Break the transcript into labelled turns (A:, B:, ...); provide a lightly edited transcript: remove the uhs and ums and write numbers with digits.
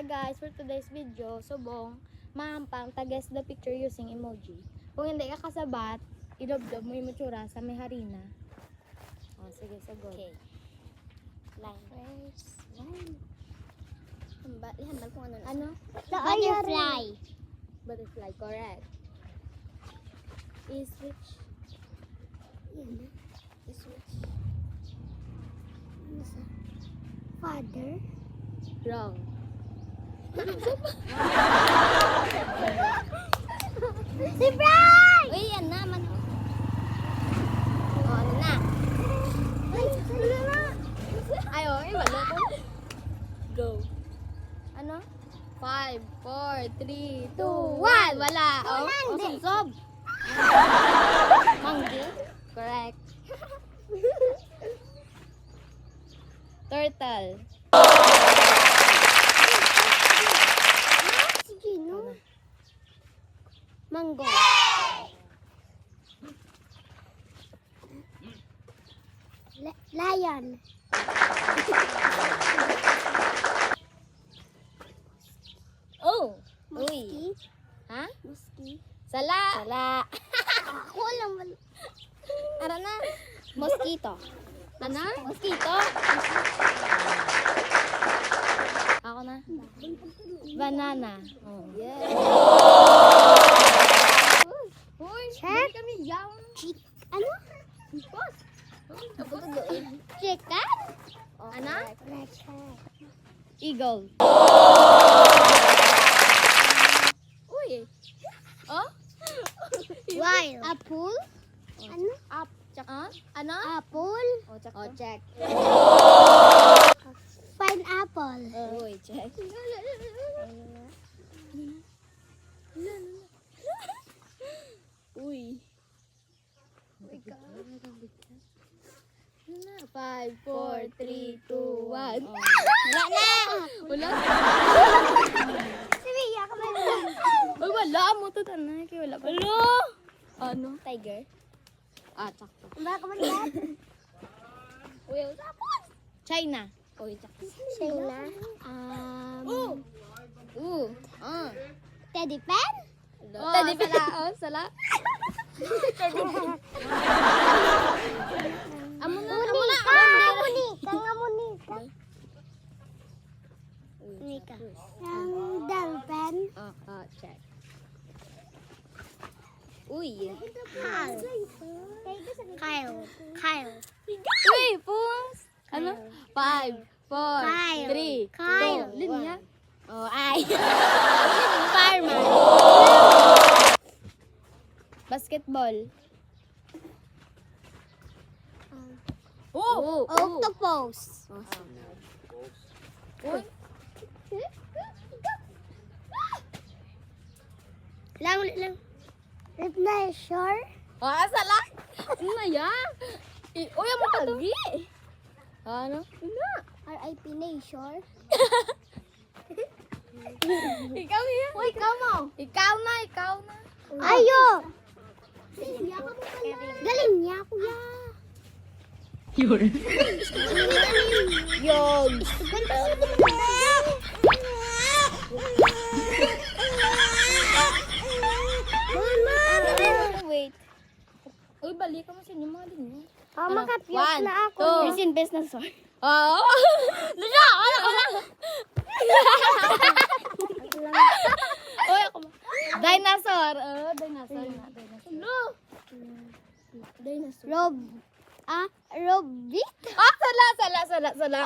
A: Hi guys, for today's video, subong, mahampang, guess the picture using emoji. Kung hindi ka kasabat, idobdob mo yung matsura sa may harina. O, sige, sagot.
B: Okay. Line first. Line. Hambal kung ano.
A: Ano?
B: Butterfly.
A: Butterfly, correct. Switch.
B: Switch. Father.
A: Wrong.
B: Surprise! Uy, yan naman. O, ano na? Ay, ano na?
A: Ay, okay, wala ko. Go. Ano? 5, 4, 3, 2, 1. Wala. Oh, sumsob. Monkey. Correct. Turtle.
B: Si Gino. Mango. Lion.
A: Oh.
B: Musky.
A: Ha?
B: Musky.
A: Sala. Sala.
B: Ako lang.
A: Ara na.
B: Mosquito.
A: Ano? Mosquito. Ako na. Banana. Oh. Yeah. Hoy,
B: Check.
A: kami yaw.
B: Ano?
A: Boss.
B: Chicken?
A: Ano?
B: Check.
A: Eagle. Uy. Oh?
B: Wild. Apple? Ano?
A: Ano?
B: Apple?
A: Oh, check.
B: Pineapple.
A: Uy, check. Uy. 5, 4, 3, 2, 1.
B: Wala na!
A: Wala.
B: Si Mia ka ba?
A: Uy, wala mo to tanay. Kaya wala pa. Hello? Ano?
B: Tiger.
A: Tsaka.
B: Wala ka ba dyan?
A: Uy, tapos. China. Uy, tsaka.
B: China. Teddy pen?
A: Teddy pala. Sala. Amo na.
B: Monica. Monica. Ang dolphin.
A: Check. Uy.
B: Kyle.
A: Uy, pus. Ano? 5, 4, 3,
B: Kyle.
A: 2, linya.
B: Oh, ay.
A: Fireman. Basketball. Oh!
B: Octopus.
A: Uy.
B: Lang. Pleasure.
A: Sala. Ano na yan? Uy, amo pa to. Ano?
B: R.I.P. Nature.
A: Ikaw yan. Uy, ikaw mo. Ikaw na.
B: Ayo! Galing niya, kuya.
A: Yog. Wait. Uy, balik ka mo sa inyo mga din.
B: Makapiyok na ako.
A: Resin best na sir. Oo. Lala! Uy, ako ba? Dinosaur. Dinosaur na. Dinosaur.
B: Robit?
A: Sala.